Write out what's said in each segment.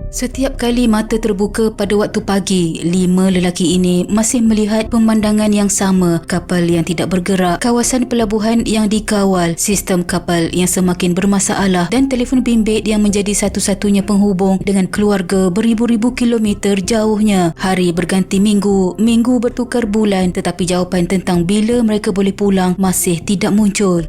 Setiap kali mata terbuka pada waktu pagi, 5 lelaki ini masih melihat pemandangan yang sama. Kapal yang tidak bergerak, kawasan pelabuhan yang dikawal, sistem kapal yang semakin bermasalah dan telefon bimbit yang menjadi satu-satunya penghubung dengan keluarga beribu-ribu kilometer jauhnya. Hari berganti minggu, minggu bertukar bulan, tetapi jawapan tentang bila mereka boleh pulang masih tidak muncul.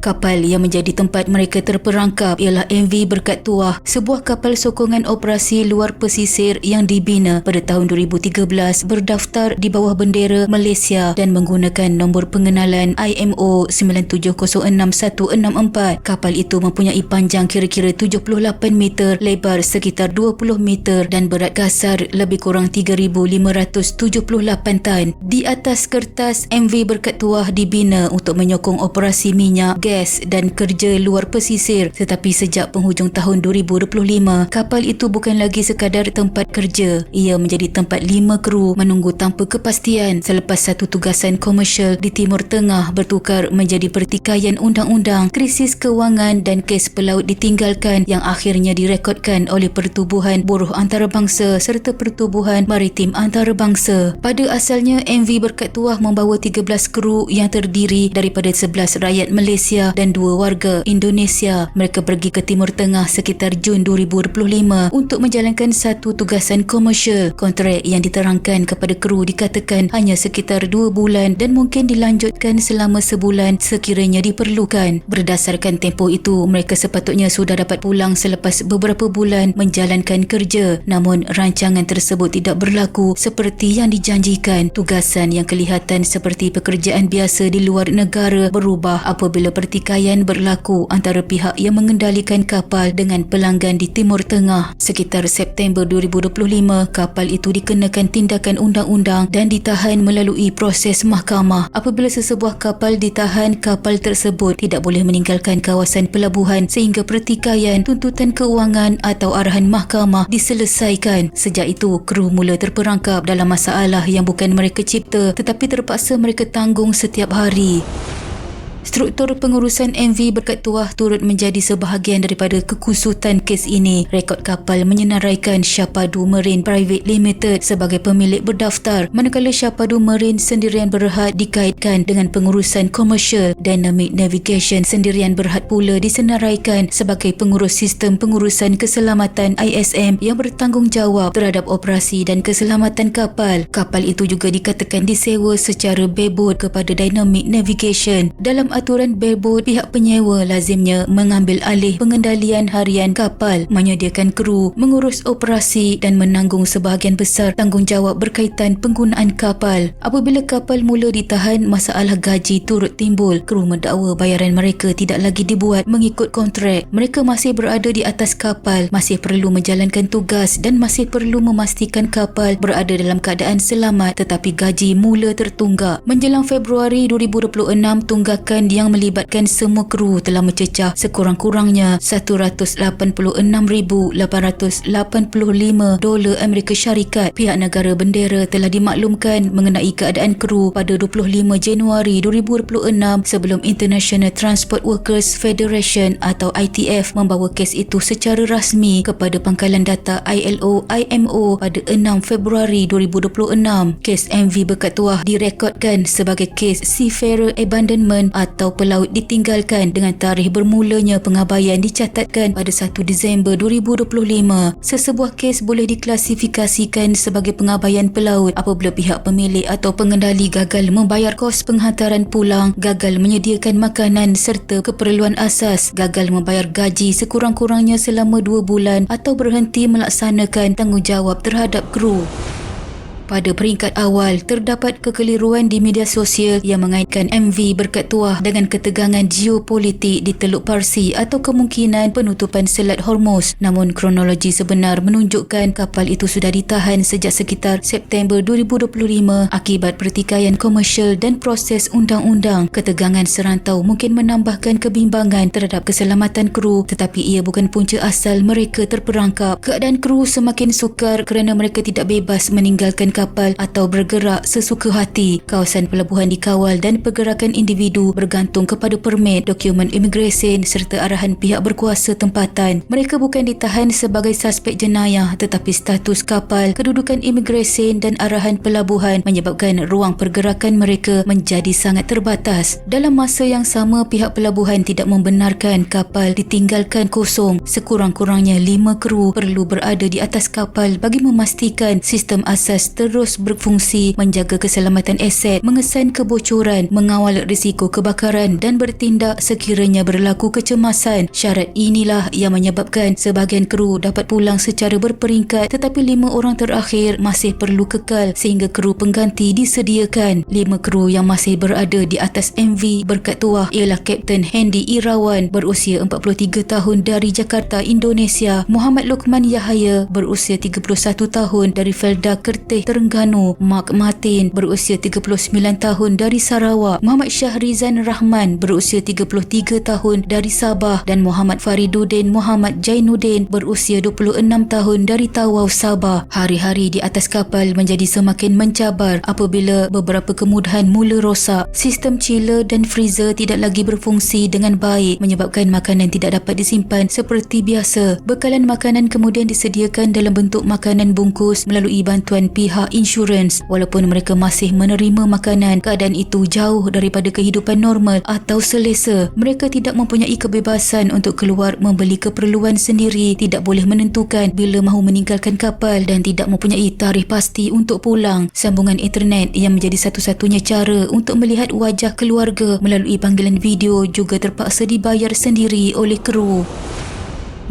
Kapal yang menjadi tempat mereka terperangkap ialah MV Berkat Tuah, sebuah kapal sokongan operasi luar pesisir yang dibina pada tahun 2013, berdaftar di bawah bendera Malaysia dan menggunakan nombor pengenalan IMO 9706164. Kapal itu mempunyai panjang kira-kira 78 meter, lebar sekitar 20 meter dan berat kasar lebih kurang 3,578 tan. Di atas kertas, MV Berkat Tuah dibina untuk menyokong operasi minyak, gas dan kerja luar pesisir, tetapi sejak penghujung tahun 2025, kapal itu bukan lagi sekadar tempat kerja. Ia menjadi tempat 5 kru menunggu tanpa kepastian selepas satu tugasan komersial di Timur Tengah bertukar menjadi pertikaian undang-undang, krisis kewangan dan kes pelaut ditinggalkan yang akhirnya direkodkan oleh Pertubuhan Buruh Antarabangsa serta Pertubuhan Maritim Antarabangsa. Pada asalnya, MV Berkat Tuah membawa 13 kru yang terdiri daripada 11 rakyat Malaysia dan 2 warga Indonesia. Mereka pergi ke Timur Tengah sekitar Jun 2025 untuk menjalankan satu tugasan komersial. Kontrak yang diterangkan kepada kru dikatakan hanya sekitar 2 bulan dan mungkin dilanjutkan selama sebulan sekiranya diperlukan. Berdasarkan tempoh itu, mereka sepatutnya sudah dapat pulang selepas beberapa bulan menjalankan kerja. Namun rancangan tersebut tidak berlaku seperti yang dijanjikan. Tugasan yang kelihatan seperti pekerjaan biasa di luar negara berubah apabila pertikaian berlaku antara pihak yang mengendalikan kapal dengan pelanggan di Timur Tengah. Sekitar September 2025, kapal itu dikenakan tindakan undang-undang dan ditahan melalui proses mahkamah. Apabila sesebuah kapal ditahan, kapal tersebut tidak boleh meninggalkan kawasan pelabuhan sehingga pertikaian, tuntutan keuangan atau arahan mahkamah diselesaikan. Sejak itu, kru mula terperangkap dalam masalah yang bukan mereka cipta tetapi terpaksa mereka tanggung setiap hari. Struktur pengurusan MV Berkat Tuah turut menjadi sebahagian daripada kekusutan kes ini. Rekod kapal menyenaraikan Syapadu Marine Private Limited sebagai pemilik berdaftar, manakala Syapadu Marine Sendirian Berhad dikaitkan dengan pengurusan komersial. Dynamic Navigation Sendirian Berhad pula disenaraikan sebagai pengurus sistem pengurusan keselamatan ISM yang bertanggungjawab terhadap operasi dan keselamatan kapal. Kapal itu juga dikatakan disewa secara bareboat kepada Dynamic Navigation. Dalam aturan bareboat, pihak penyewa lazimnya mengambil alih pengendalian harian kapal, menyediakan kru, mengurus operasi dan menanggung sebahagian besar tanggungjawab berkaitan penggunaan kapal. Apabila kapal mula ditahan, masalah gaji turut timbul. Kru mendakwa bayaran mereka tidak lagi dibuat mengikut kontrak. Mereka masih berada di atas kapal, masih perlu menjalankan tugas dan masih perlu memastikan kapal berada dalam keadaan selamat, tetapi gaji mula tertunggak. Menjelang Februari 2026, tunggakan yang melibatkan semua kru telah mencecah sekurang-kurangnya $186,885 Amerika Syarikat. Pihak negara bendera telah dimaklumkan mengenai keadaan kru pada 25 Januari 2026 sebelum International Transport Workers Federation atau ITF membawa kes itu secara rasmi kepada pangkalan data ILO IMO pada 6 Februari 2026. Kes MV Berkat Tuah direkodkan sebagai kes Seafarer Abandonment atau pelaut ditinggalkan dengan tarikh bermulanya pengabaian dicatatkan pada 1 Disember 2025. Sesebuah kes boleh diklasifikasikan sebagai pengabaian pelaut apabila pihak pemilik atau pengendali gagal membayar kos penghantaran pulang, gagal menyediakan makanan serta keperluan asas, gagal membayar gaji sekurang-kurangnya selama 2 bulan atau berhenti melaksanakan tanggungjawab terhadap kru. Pada peringkat awal, terdapat kekeliruan di media sosial yang mengaitkan MV Berkat Tuah dengan ketegangan geopolitik di Teluk Parsi atau kemungkinan penutupan Selat Hormuz. Namun kronologi sebenar menunjukkan kapal itu sudah ditahan sejak sekitar September 2025 akibat pertikaian komersial dan proses undang-undang. Ketegangan serantau mungkin menambahkan kebimbangan terhadap keselamatan kru, tetapi ia bukan punca asal mereka terperangkap. Keadaan kru semakin sukar kerana mereka tidak bebas meninggalkan kapal atau bergerak sesuka hati. Kawasan pelabuhan dikawal dan pergerakan individu bergantung kepada permit, dokumen imigresen serta arahan pihak berkuasa tempatan. Mereka bukan ditahan sebagai suspek jenayah, tetapi status kapal, kedudukan imigresen dan arahan pelabuhan menyebabkan ruang pergerakan mereka menjadi sangat terbatas. Dalam masa yang sama, pihak pelabuhan tidak membenarkan kapal ditinggalkan kosong. Sekurang-kurangnya 5 kru perlu berada di atas kapal bagi memastikan sistem asas terus berfungsi, menjaga keselamatan aset, mengesan kebocoran, mengawal risiko kebakaran dan bertindak sekiranya berlaku kecemasan. Syarat inilah yang menyebabkan sebahagian kru dapat pulang secara berperingkat, tetapi 5 orang terakhir masih perlu kekal sehingga kru pengganti disediakan. 5 kru yang masih berada di atas MV Berkat Tuah ialah Kapten Hendy Irawan berusia 43 tahun dari Jakarta, Indonesia, Muhammad Luqman Yahaya berusia 31 tahun dari Felda Kerteh, Terengganu, Mark Martin berusia 39 tahun dari Sarawak, Muhammad Syahrizan Rahman berusia 33 tahun dari Sabah dan Muhammad Fariduddin Muhammad Jainuddin berusia 26 tahun dari Tawau, Sabah. Hari-hari di atas kapal menjadi semakin mencabar apabila beberapa kemudahan mula rosak. Sistem chiller dan freezer tidak lagi berfungsi dengan baik menyebabkan makanan tidak dapat disimpan seperti biasa. Bekalan makanan kemudian disediakan dalam bentuk makanan bungkus melalui bantuan pihak insurans. Walaupun mereka masih menerima makanan, keadaan itu jauh daripada kehidupan normal atau selesa. Mereka tidak mempunyai kebebasan untuk keluar membeli keperluan sendiri, tidak boleh menentukan bila mahu meninggalkan kapal dan tidak mempunyai tarikh pasti untuk pulang. Sambungan internet yang menjadi satu-satunya cara untuk melihat wajah keluarga melalui panggilan video juga terpaksa dibayar sendiri oleh kru.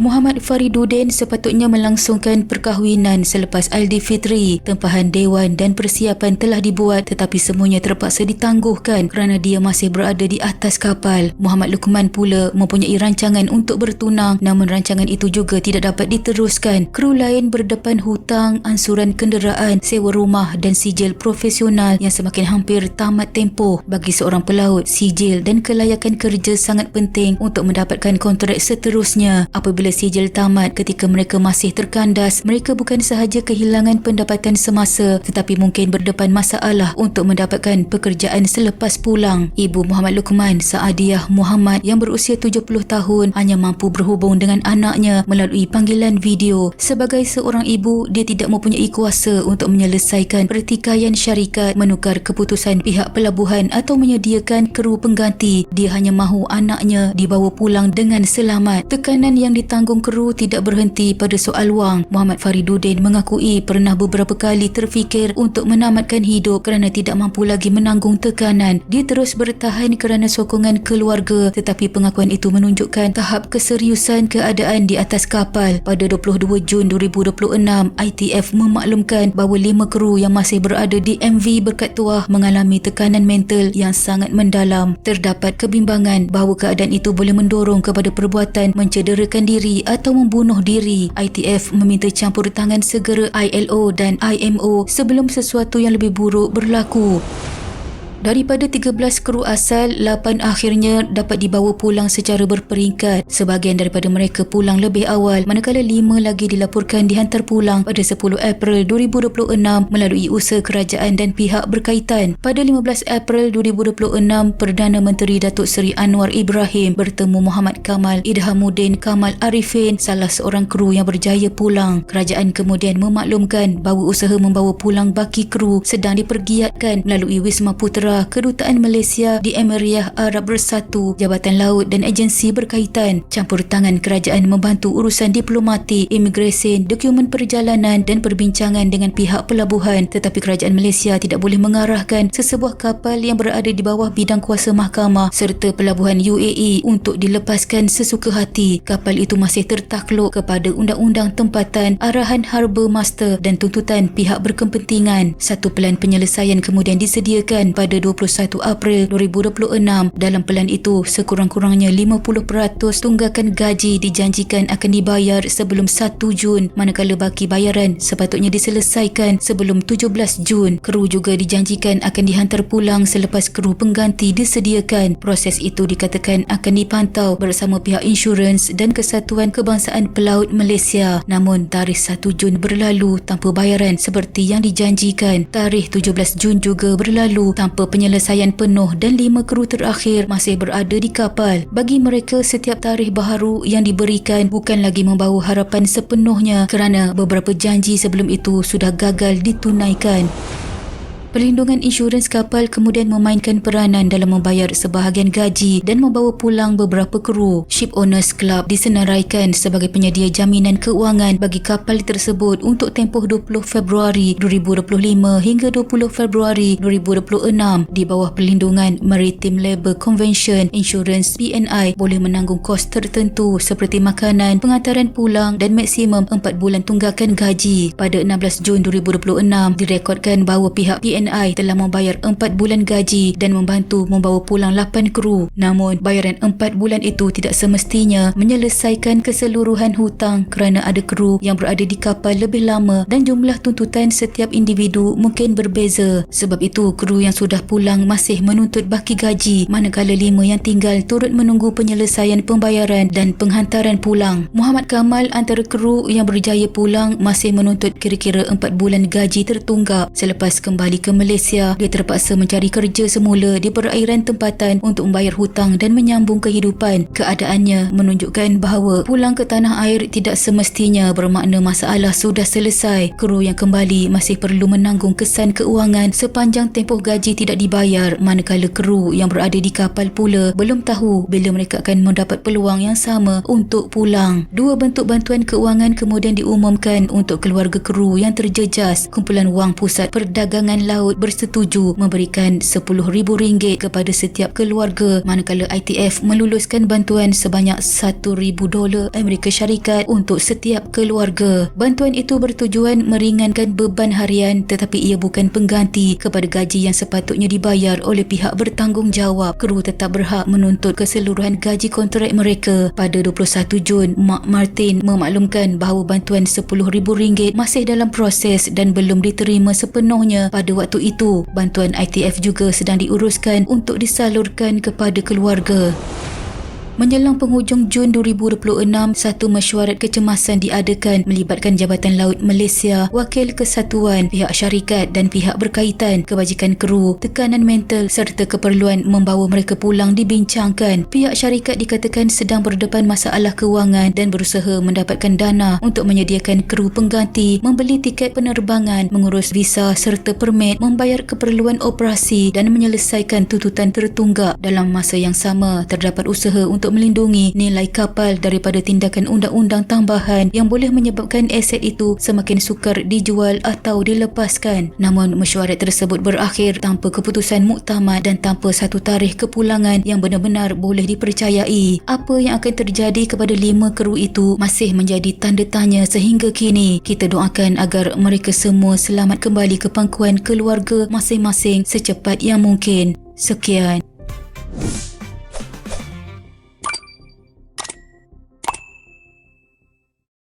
Muhammad Fariduddin sepatutnya melangsungkan perkahwinan selepas Aidilfitri. Tempahan dewan dan persiapan telah dibuat, tetapi semuanya terpaksa ditangguhkan kerana dia masih berada di atas kapal. Muhammad Luqman pula mempunyai rancangan untuk bertunang, namun rancangan itu juga tidak dapat diteruskan. Kru lain berdepan hutang, ansuran kenderaan, sewa rumah dan sijil profesional yang semakin hampir tamat tempoh. Bagi seorang pelaut, sijil dan kelayakan kerja sangat penting untuk mendapatkan kontrak seterusnya. Apabila sijil tamat ketika mereka masih terkandas, mereka bukan sahaja kehilangan pendapatan semasa tetapi mungkin berdepan masalah untuk mendapatkan pekerjaan selepas pulang. Ibu Muhammad Luqman, Saadiah Muhammad yang berusia 70 tahun hanya mampu berhubung dengan anaknya melalui panggilan video. Sebagai seorang ibu, dia tidak mempunyai kuasa untuk menyelesaikan pertikaian syarikat, menukar keputusan pihak pelabuhan atau menyediakan kru pengganti. Dia hanya mahu anaknya dibawa pulang dengan selamat. Tekanan yang ditanggung kru tidak berhenti pada soal wang. Muhammad Fariduddin mengakui pernah beberapa kali terfikir untuk menamatkan hidup kerana tidak mampu lagi menanggung tekanan. Dia terus bertahan kerana sokongan keluarga, tetapi pengakuan itu menunjukkan tahap keseriusan keadaan di atas kapal. Pada 22 Jun 2026, ITF memaklumkan bahawa 5 kru yang masih berada di MV Berkat Tuah mengalami tekanan mental yang sangat mendalam. Terdapat kebimbangan bahawa keadaan itu boleh mendorong kepada perbuatan mencederakan diri atau membunuh diri. ITF meminta campur tangan segera ILO dan IMO sebelum sesuatu yang lebih buruk berlaku. Daripada 13 kru asal, 8 akhirnya dapat dibawa pulang secara berperingkat. Sebahagian daripada mereka pulang lebih awal, manakala 5 lagi dilaporkan dihantar pulang pada 10 April 2026 melalui usaha kerajaan dan pihak berkaitan. Pada 15 April 2026, Perdana Menteri Datuk Seri Anwar Ibrahim bertemu Muhammad Kamal Idhamuddin Kamal Arifin, salah seorang kru yang berjaya pulang. Kerajaan kemudian memaklumkan bahawa usaha membawa pulang baki kru sedang dipergiatkan melalui Wisma Putra, Kedutaan Malaysia di Emiriah Arab Bersatu, Jabatan Laut dan agensi berkaitan. Campur tangan kerajaan membantu urusan diplomatik, imigresen, dokumen perjalanan dan perbincangan dengan pihak pelabuhan, tetapi kerajaan Malaysia tidak boleh mengarahkan sesebuah kapal yang berada di bawah bidang kuasa mahkamah serta pelabuhan UAE untuk dilepaskan sesuka hati. Kapal itu masih tertakluk kepada undang-undang tempatan, arahan Harbour Master dan tuntutan pihak berkepentingan. Satu pelan penyelesaian kemudian disediakan pada 21 April 2026. Dalam pelan itu, sekurang-kurangnya 50% tunggakan gaji dijanjikan akan dibayar sebelum 1 Jun, manakala baki bayaran sepatutnya diselesaikan sebelum 17 Jun. Kru juga dijanjikan akan dihantar pulang selepas kru pengganti disediakan. Proses itu dikatakan akan dipantau bersama pihak insurans dan Kesatuan Kebangsaan Pelaut Malaysia. Namun tarikh 1 Jun berlalu tanpa bayaran seperti yang dijanjikan. Tarikh 17 Jun juga berlalu tanpa penyelesaian penuh dan 5 kru terakhir masih berada di kapal. Bagi mereka, setiap tarikh baharu yang diberikan bukan lagi membawa harapan sepenuhnya kerana beberapa janji sebelum itu sudah gagal ditunaikan. Perlindungan insurans kapal kemudian memainkan peranan dalam membayar sebahagian gaji dan membawa pulang beberapa kru. Ship Owners Club disenaraikan sebagai penyedia jaminan keuangan bagi kapal tersebut untuk tempoh 20 Februari 2025 hingga 20 Februari 2026. Di bawah perlindungan Maritime Labour Convention, insurans PNI boleh menanggung kos tertentu seperti makanan, pengantaran pulang dan maksimum 4 bulan tunggakan gaji. Pada 16 Jun 2026, direkodkan bahawa pihak PNI telah membayar 4 bulan gaji dan membantu membawa pulang 8 kru. Namun, bayaran 4 bulan itu tidak semestinya menyelesaikan keseluruhan hutang kerana ada kru yang berada di kapal lebih lama dan jumlah tuntutan setiap individu mungkin berbeza. Sebab itu, kru yang sudah pulang masih menuntut baki gaji, manakala 5 yang tinggal turut menunggu penyelesaian pembayaran dan penghantaran pulang. Muhammad Kamal antara kru yang berjaya pulang masih menuntut kira-kira 4 bulan gaji tertunggak. Selepas kembali ke Malaysia, dia terpaksa mencari kerja semula di perairan tempatan untuk membayar hutang dan menyambung kehidupan. Keadaannya menunjukkan bahawa pulang ke tanah air tidak semestinya bermakna masalah sudah selesai. Kru yang kembali masih perlu menanggung kesan keuangan sepanjang tempoh gaji tidak dibayar, manakala kru yang berada di kapal pula belum tahu bila mereka akan mendapat peluang yang sama untuk pulang. 2 bentuk bantuan keuangan kemudian diumumkan untuk keluarga kru yang terjejas. Kumpulan Wang Pusat Perdagangan Laut bersetuju memberikan RM10,000 kepada setiap keluarga, manakala ITF meluluskan bantuan sebanyak $1,000 Amerika Syarikat untuk setiap keluarga. Bantuan itu bertujuan meringankan beban harian, tetapi ia bukan pengganti kepada gaji yang sepatutnya dibayar oleh pihak bertanggungjawab. Kru tetap berhak menuntut keseluruhan gaji kontrak mereka. Pada 21 Jun, Mark Martin memaklumkan bahawa bantuan RM10,000 masih dalam proses dan belum diterima sepenuhnya. Pada waktu itu, bantuan ITF juga sedang diuruskan untuk disalurkan kepada keluarga. Menjelang penghujung Jun 2026, satu mesyuarat kecemasan diadakan melibatkan Jabatan Laut Malaysia, Wakil Kesatuan, pihak syarikat dan pihak berkaitan. Kebajikan kru, tekanan mental serta keperluan membawa mereka pulang dibincangkan. Pihak syarikat dikatakan sedang berdepan masalah kewangan dan berusaha mendapatkan dana untuk menyediakan kru pengganti, membeli tiket penerbangan, mengurus visa serta permit, membayar keperluan operasi dan menyelesaikan tuntutan tertunggak. Dalam masa yang sama, terdapat usaha untuk melindungi nilai kapal daripada tindakan undang-undang tambahan yang boleh menyebabkan aset itu semakin sukar dijual atau dilepaskan. Namun, mesyuarat tersebut berakhir tanpa keputusan muktamad dan tanpa satu tarikh kepulangan yang benar-benar boleh dipercayai. Apa yang akan terjadi kepada 5 kru itu masih menjadi tanda tanya sehingga kini. Kita doakan agar mereka semua selamat kembali ke pangkuan keluarga masing-masing secepat yang mungkin. Sekian.